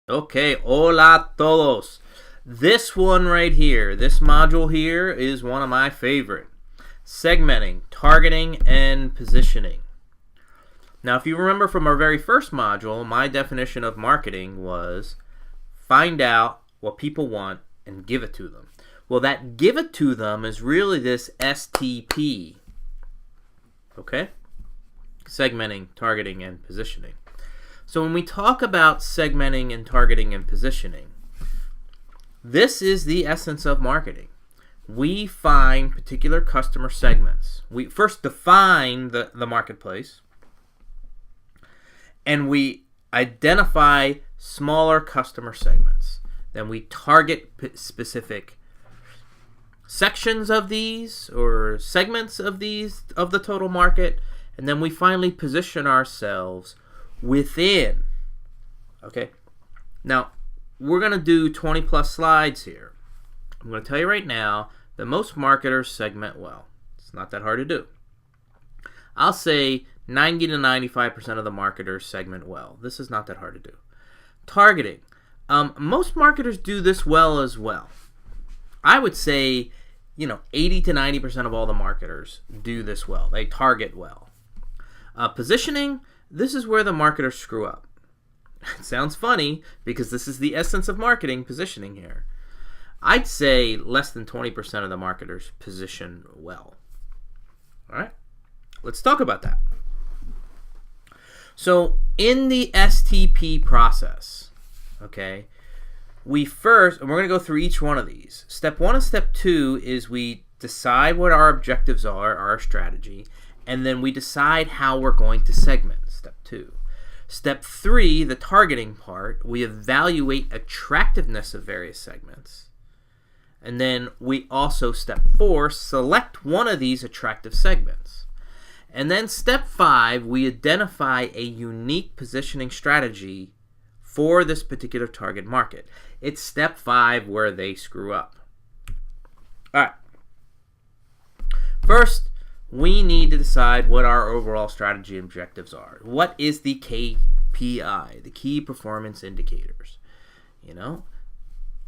Okay, hola todos. This one right here, this module here is one of my favorite. Segmenting, targeting, and positioning. Now, if you remember from our very first module, my definition of marketing was find out what people want and give it to them. Well, that give it to them is really this STP. Okay? Segmenting, targeting, and positioning. So when we talk about segmenting and targeting and positioning, this is the essence of marketing. We find particular customer segments. We first define the marketplace, and we identify smaller customer segments. Then we target specific sections of these or segments of these of the total market, and then we finally position ourselves within. Okay, now we're going to do 20 plus slides here. I'm going to tell you right now that most marketers segment well. It's not that hard to do. I'll say 90 to 95% of the marketers segment well. This is not that hard to do. Targeting. Most marketers do this well as well. I would say 80 to 90% of all the marketers do this well. They target well. Positioning. This is where the marketers screw up. It sounds funny because this is the essence of marketing, positioning here. I'd say less than 20% of the marketers position well. All right, let's talk about that. So in the STP process, okay, we're going to go through each one of these. Step 1 and step 2 is we decide what our objectives are, our strategy, and then we decide how we're going to segment. Step 2. Step 3, the targeting part, we evaluate attractiveness of various segments. And then we also, step 4, select one of these attractive segments. And then step 5, we identify a unique positioning strategy for this particular target market. It's step 5 where they screw up. All right. First, we need to decide what our overall strategy objectives are. What is the KPI, the key performance indicators?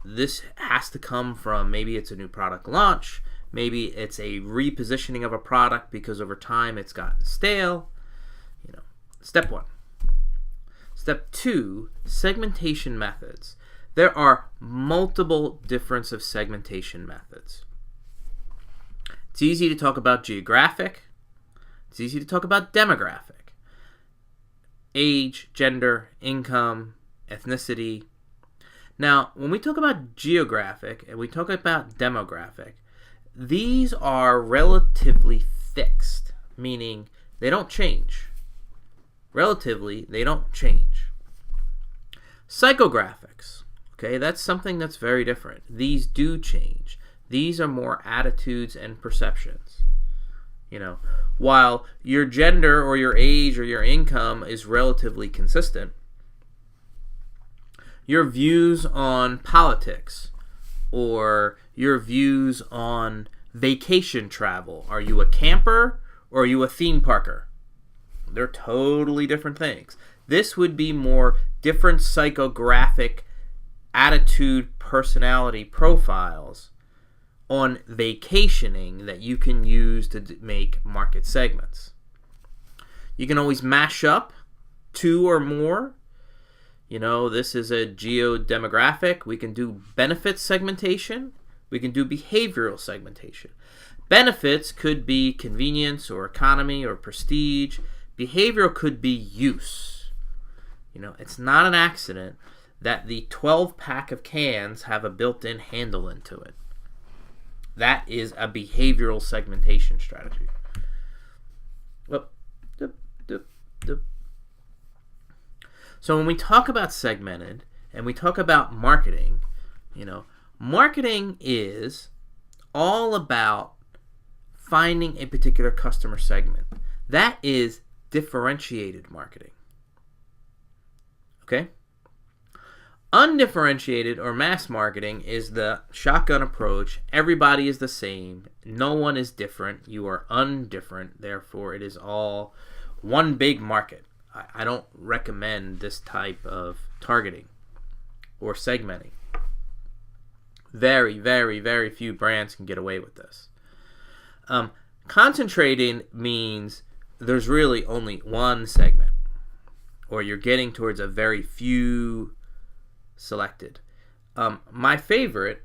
This has to come from, maybe it's a new product launch, maybe it's a repositioning of a product because over time it's gotten stale. Step 1. Step 2, segmentation methods. There are multiple different of segmentation methods. It's easy to talk about geographic. It's easy to talk about demographic. Age, gender, income, ethnicity. Now, when we talk about geographic and we talk about demographic, these are relatively fixed, meaning they don't change. Relatively, they don't change. Psychographics, okay, that's something that's very different. These do change. These are more attitudes and perceptions. While your gender or your age or your income is relatively consistent, your views on politics or your views on vacation travel, are you a camper or are you a theme parker? They're totally different things. This would be more different psychographic attitude, personality profiles on vacationing that you can use to make market segments. You can always mash up 2 or more. This is a geo-demographic. We can do benefit segmentation. We can do behavioral segmentation. Benefits could be convenience or economy or prestige. Behavioral could be use. It's not an accident that the 12-pack of cans have a built-in handle into it. That is a behavioral segmentation strategy. So when we talk about segmented and we talk about marketing, marketing is all about finding a particular customer segment. That is differentiated marketing. Okay? Undifferentiated or mass marketing is the shotgun approach. Everybody is the same. No one is different. You are undifferent. Therefore, it is all one big market. I don't recommend this type of targeting. or segmenting. Very, very, very few brands can get away with this. Concentrating means there's really only one segment, or you're getting towards a very few selected. My favorite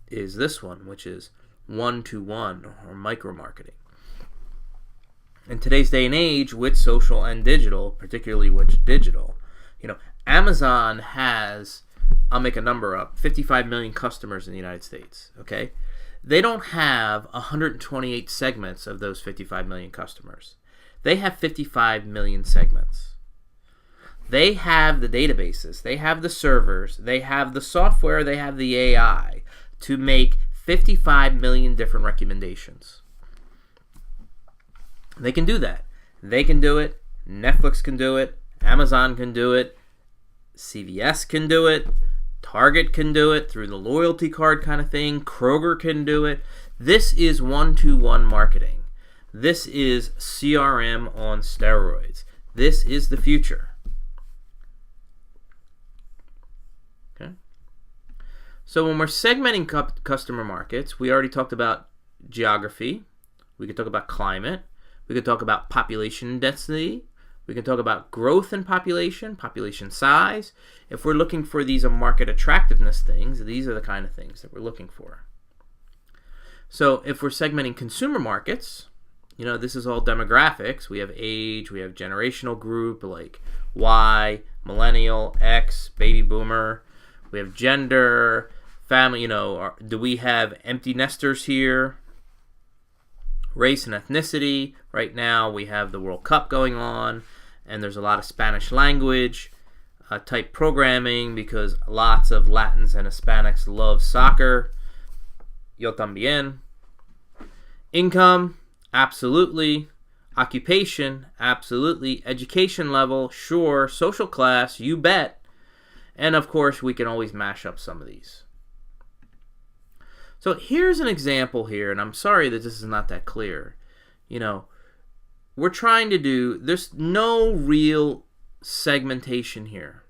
is this one, which is one-to-one or micro-marketing. In today's day and age, with social and digital, particularly with digital, Amazon has, I'll make a number up, 55 million customers in the United States, okay? They don't have 128 segments of those 55 million customers. They have 55 million segments. They have the databases, they have the servers, they have the software, they have the AI to make 55 million different recommendations. They can do that. They can do it. Netflix can do it. Amazon can do it. CVS can do it. Target can do it through the loyalty card kind of thing. Kroger can do it. This is one-to-one marketing. This is CRM on steroids. This is the future. Okay. So when we're segmenting customer markets, we already talked about geography. We could talk about climate. We could talk about population density. We can talk about growth in population size. If we're looking for these market attractiveness things, these are the kind of things that we're looking for. So if we're segmenting consumer markets, this is all demographics. We have age, we have generational group like Y, millennial, X, baby boomer. We have gender, family, do we have empty nesters here? Race and ethnicity. Right now we have the World Cup going on, and there's a lot of Spanish language type programming because lots of Latins and Hispanics love soccer. Yo también. Income, absolutely. Occupation, absolutely. Education level, sure. Social class, you bet. And of course, we can always mash up some of these. So here's an example here, and I'm sorry that this is not that clear. We're trying to there's no real segmentation here.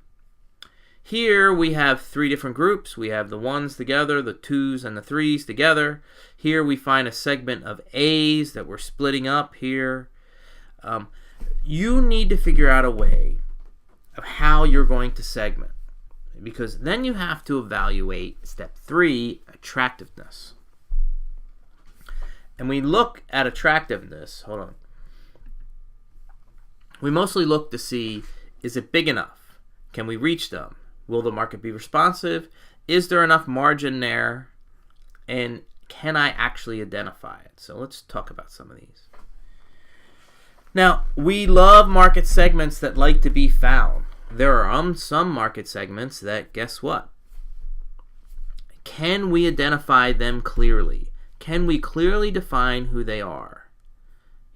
Here we have three different groups. We have the ones together, the twos and the threes together. Here we find a segment of A's that we're splitting up here. You need to figure out a way of how you're going to segment, because then you have to evaluate step 3, attractiveness. And we look at attractiveness, we mostly look to see, is it big enough? Can we reach them? Will the market be responsive? Is there enough margin there? And can I actually identify it? So let's talk about some of these. Now, we love market segments that like to be found. There are some market segments that, guess what? Can we identify them clearly? Can we clearly define who they are?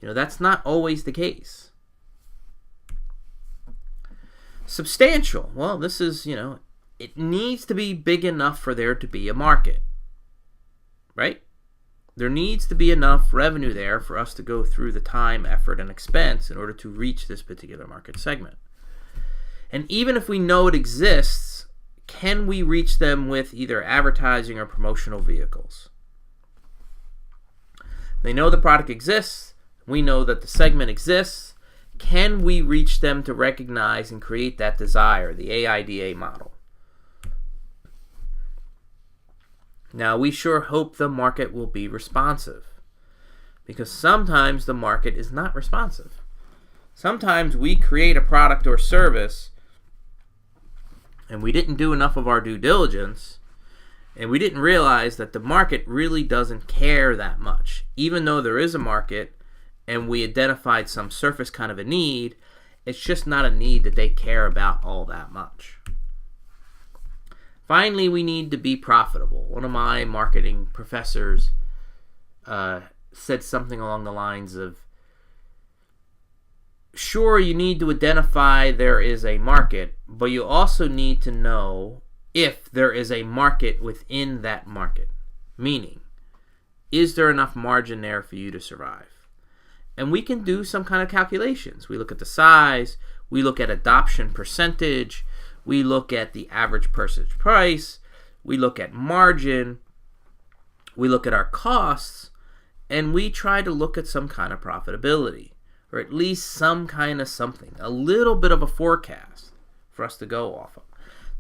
That's not always the case. Substantial. Well, this is, it needs to be big enough for there to be a market. Right? There needs to be enough revenue there for us to go through the time, effort, and expense in order to reach this particular market segment. And even if we know it exists, can we reach them with either advertising or promotional vehicles? They know the product exists. We know that the segment exists. Can we reach them to recognize and create that desire, the AIDA model? Now, we sure hope the market will be responsive, because sometimes the market is not responsive. Sometimes we create a product or service and we didn't do enough of our due diligence, and we didn't realize that the market really doesn't care that much. Even though there is a market and we identified some surface kind of a need, it's just not a need that they care about all that much. Finally, we need to be profitable. One of my marketing professors said something along the lines of, sure, you need to identify there is a market, but you also need to know if there is a market within that market. Meaning, is there enough margin there for you to survive? And we can do some kind of calculations. We look at the size, we look at adoption percentage, we look at the average purchase price, we look at margin, we look at our costs, and we try to look at some kind of profitability, or at least some kind of something, a little bit of a forecast for us to go off of.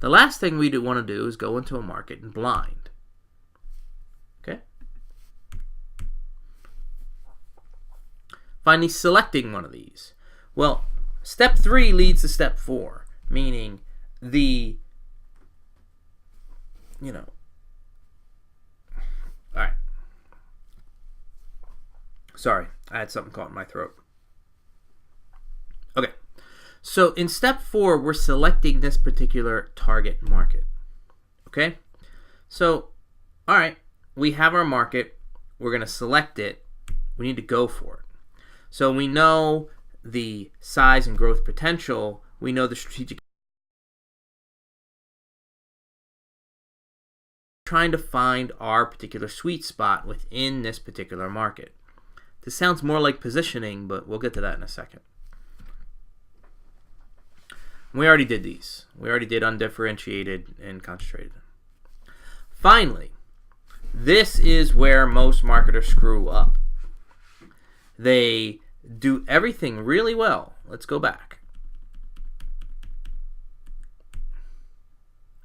The last thing we want to do is go into a market in blind. Okay? Finally, selecting one of these. Well, step 3 leads to step 4, meaning alright. Sorry, I had something caught in my throat. Okay, so in step 4, we're selecting this particular target market. Okay, so, alright, we have our market, we're going to select it, we need to go for it. So we know the size and growth potential, we know the strategic, trying to find our particular sweet spot within this particular market. This sounds more like positioning, but we'll get to that in a second. We already did these. We already did undifferentiated and concentrated. Finally, this is where most marketers screw up. They do everything really well. Let's go back.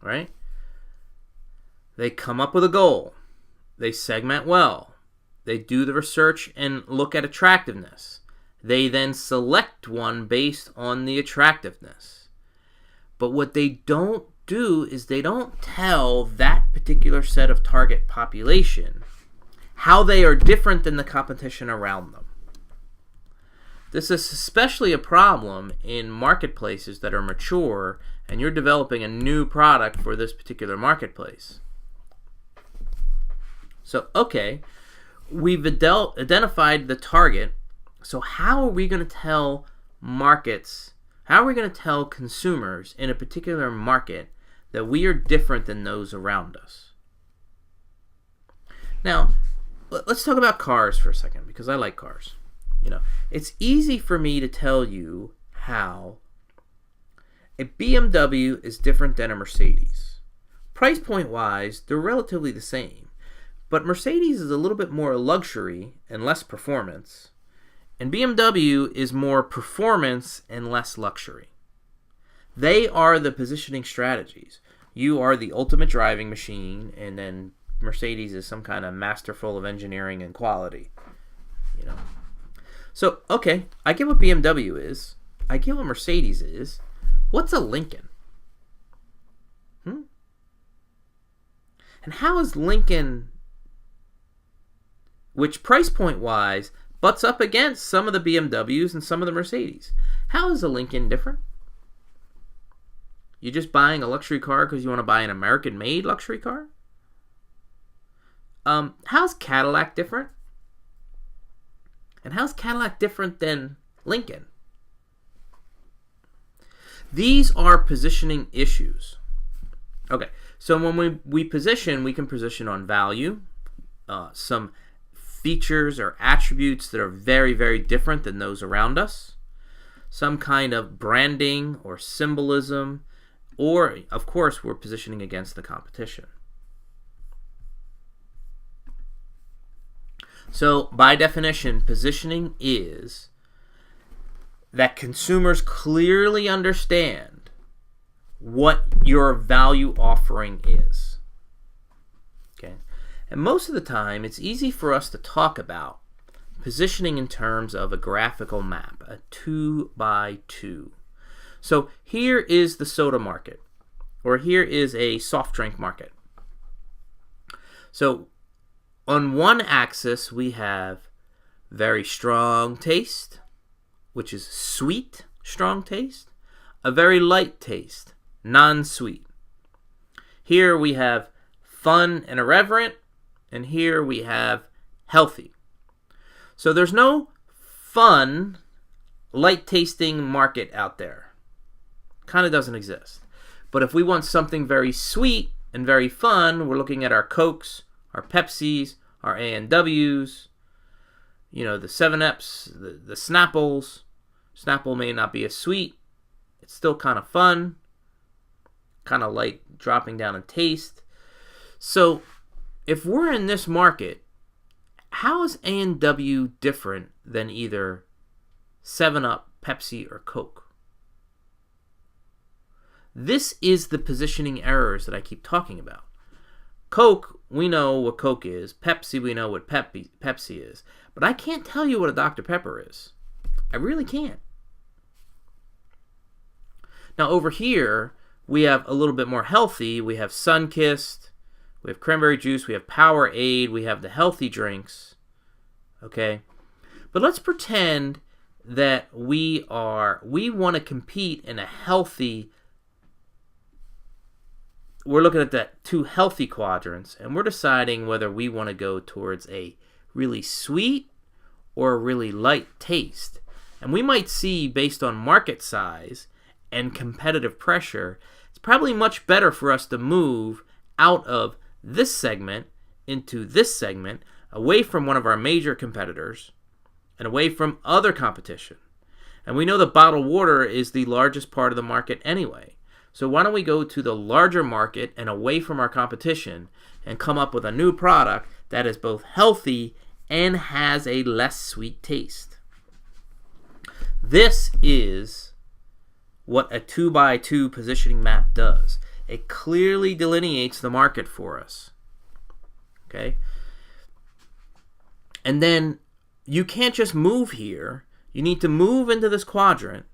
Right? They come up with a goal. They segment well. They do the research and look at attractiveness. They then select one based on the attractiveness. But what they don't do is they don't tell that particular set of target population how they are different than the competition around them. This is especially a problem in marketplaces that are mature and you're developing a new product for this particular marketplace. So, okay, we've identified the target. So how are we going to tell markets, how are we going to tell consumers in a particular market that we are different than those around us? Now, let's talk about cars for a second, because I like cars. You know, it's easy for me to tell you how a BMW is different than a Mercedes. Price point wise, they're relatively the same. But Mercedes is a little bit more luxury and less performance. And BMW is more performance and less luxury. They are the positioning strategies. You are the ultimate driving machine, and then Mercedes is some kind of masterful of engineering and quality. You know. So, okay, I get what BMW is. I get what Mercedes is. What's a Lincoln? And how is Lincoln, which price point wise butts up against some of the BMWs and some of the Mercedes, how is a Lincoln different? You just buying a luxury car because you want to buy an American-made luxury car? How's Cadillac different? And how's Cadillac different than Lincoln? These are positioning issues. Okay, so when we position, we can position on value, some features or attributes that are very, very different than those around us, some kind of branding or symbolism, or, of course, we're positioning against the competition. So, by definition, positioning is that consumers clearly understand what your value offering is. Okay? And most of the time, it's easy for us to talk about positioning in terms of a graphical map, a 2x2. So here is the soda market, or here is a soft drink market. So on one axis, we have very strong taste, which is sweet, strong taste, a very light taste, non-sweet. Here we have fun and irreverent, and here we have healthy. So there's no fun, light-tasting market out there. Kind of doesn't exist. But if we want something very sweet and very fun, we're looking at our Cokes, our Pepsis, our A&Ws, you know, the 7-Ups, the Snapples. Snapple may not be as sweet. It's still kind of fun. kind of light dropping down in taste. So if we're in this market, how is A&W different than either 7-Up, Pepsi, or Coke? This is the positioning errors that I keep talking about. Coke, we know what Coke is. Pepsi, we know what Pepsi is. But I can't tell you what a Dr. Pepper is. I really can't. Now over here, we have a little bit more healthy. We have Sunkist, we have cranberry juice, we have Powerade, we have the healthy drinks. Okay? But let's pretend that we want to compete in a healthy, we're looking at the 2 healthy quadrants, and we're deciding whether we want to go towards a really sweet or a really light taste. And we might see, based on market size and competitive pressure, it's probably much better for us to move out of this segment into this segment, away from one of our major competitors and away from other competition. And we know that bottled water is the largest part of the market anyway. So why don't we go to the larger market and away from our competition and come up with a new product that is both healthy and has a less sweet taste? This is what a 2x2 positioning map does. It clearly delineates the market for us. Okay? And then you can't just move here. You need to move into this quadrant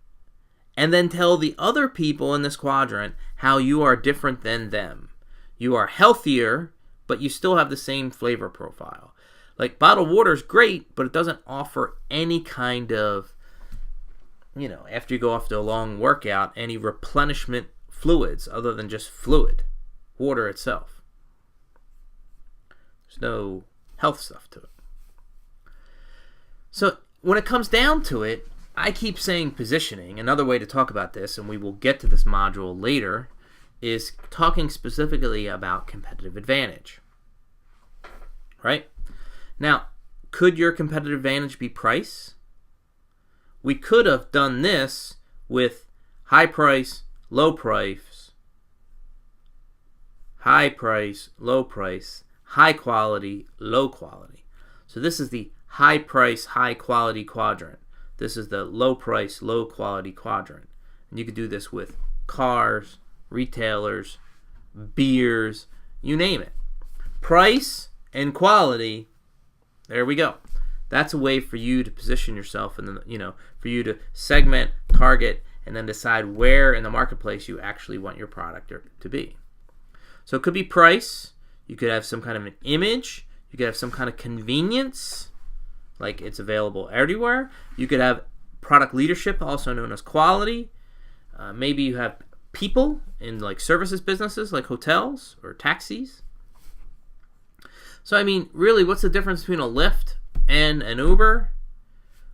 and then tell the other people in this quadrant how you are different than them. You are healthier, but you still have the same flavor profile. Like, bottled water is great, but it doesn't offer any kind of, after you go after a long workout, any replenishment fluids other than just fluid, water itself. There's no health stuff to it. So when it comes down to it, I keep saying positioning. Another way to talk about this, and we will get to this module later, is talking specifically about competitive advantage. Right? Now, could your competitive advantage be price? We could have done this with high price, low price, high price, low price, high quality, low quality. So this is the high price, high quality quadrant. This is the low price, low quality quadrant. And you could do this with cars, retailers, beers, you name it. Price and quality, there we go. That's a way for you to position yourself and for you to segment, target, and then decide where in the marketplace you actually want your product to be. So it could be price. You could have some kind of an image. You could have some kind of convenience, like it's available everywhere. You could have product leadership, also known as quality. Maybe you have people in like services businesses like hotels or taxis. So I mean, really, what's the difference between a Lyft and an Uber?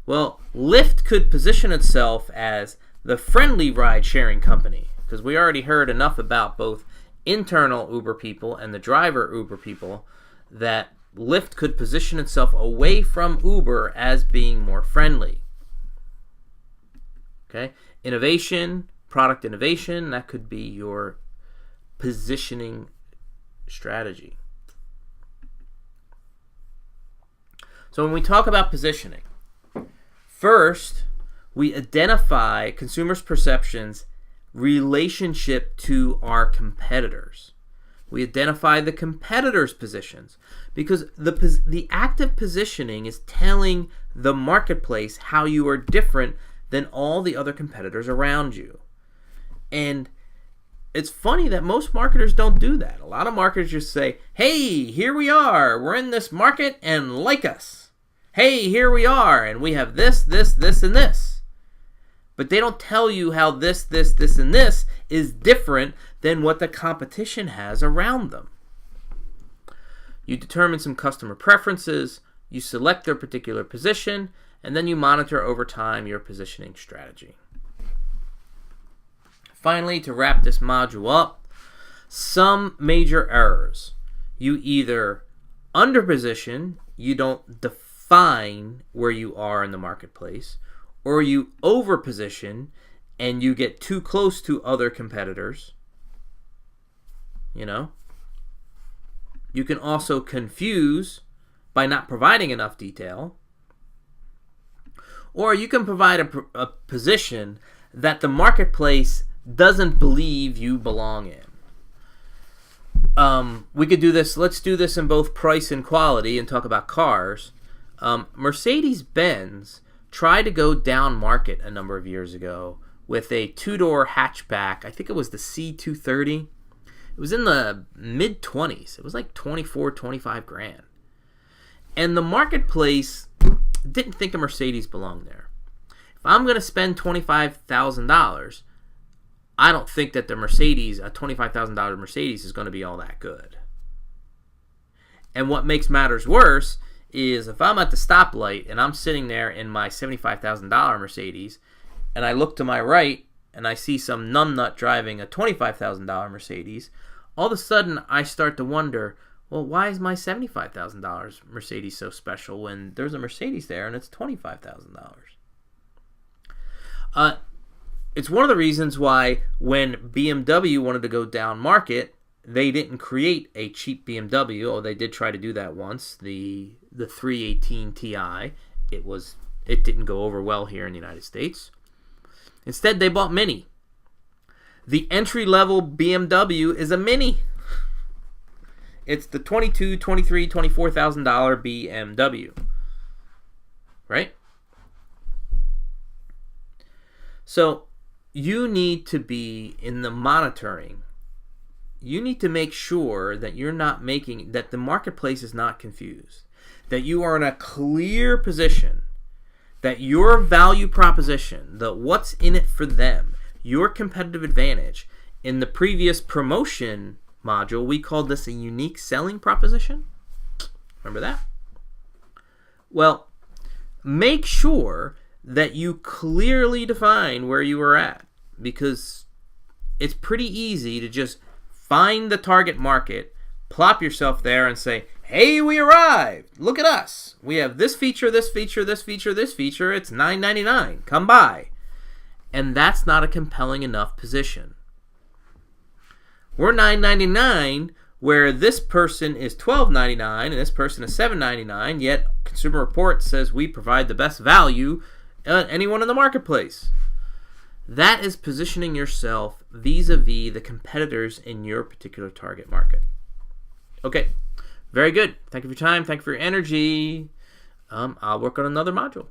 Well, Lyft could position itself as the friendly ride-sharing company, because we already heard enough about both internal Uber people and the driver Uber people that Lyft could position itself away from Uber as being more friendly. Okay? Innovation, product innovation, that could be your positioning strategy. So when we talk about positioning, first, we identify consumers' perceptions relationship to our competitors. We identify the competitors' positions because the active positioning is telling the marketplace how you are different than all the other competitors around you. And it's funny that most marketers don't do that. A lot of marketers just say, hey, here we are. We're in this market and like us. Hey, here we are and we have this, this, this, and this. But they don't tell you how this, this, this, and this is different than what the competition has around them. You determine some customer preferences, you select their particular position, and then you monitor over time your positioning strategy. Finally, to wrap this module up, some major errors. You either underposition, you don't define where you are in the marketplace, or you overposition and you get too close to other competitors, you know. You can also confuse by not providing enough detail. Or you can provide a position that the marketplace doesn't believe you belong in. We could do this. Let's do this in both price and quality and talk about cars. Mercedes-Benz tried to go down market a number of years ago with a two-door hatchback. I think it was the C230. It was in the mid-20s. It was like 24, 25 grand. And the marketplace didn't think a Mercedes belonged there. If I'm going to spend $25,000, I don't think that the Mercedes, a $25,000 Mercedes, is going to be all that good. And what makes matters worse is if I'm at the stoplight and I'm sitting there in my $75,000 Mercedes and I look to my right and I see some numbnut driving a $25,000 Mercedes, all of a sudden I start to wonder, well, why is my $75,000 Mercedes so special when there's a Mercedes there and it's $25,000? It's one of the reasons why when BMW wanted to go down market, they didn't create a cheap BMW. Oh, they did try to do that once, the 318 Ti. It didn't go over well here in the United States. Instead, they bought Mini. The entry-level BMW is a Mini. It's the $22,000, $23,000, $24,000 BMW. Right? So, you need to be in the monitoring. You need to make sure that you're not making, that the marketplace is not confused. That you are in a clear position. That your value proposition, that what's in it for them, your competitive advantage. In the previous promotion module, we called this a unique selling proposition. Remember that? Well, make sure that you clearly define where you are at, because it's pretty easy to just find the target market, plop yourself there and say, hey, we arrived. Look at us. We have this feature, this feature, this feature, this feature. It's $9.99. Come by. And that's not a compelling enough position. We're $9.99 where this person is $12.99 and this person is $7.99, yet Consumer Reports says we provide the best value anyone in the marketplace. That is positioning yourself vis-a-vis the competitors in your particular target market. Okay, very good. Thank you for your time. Thank you for your energy. I'll work on another module.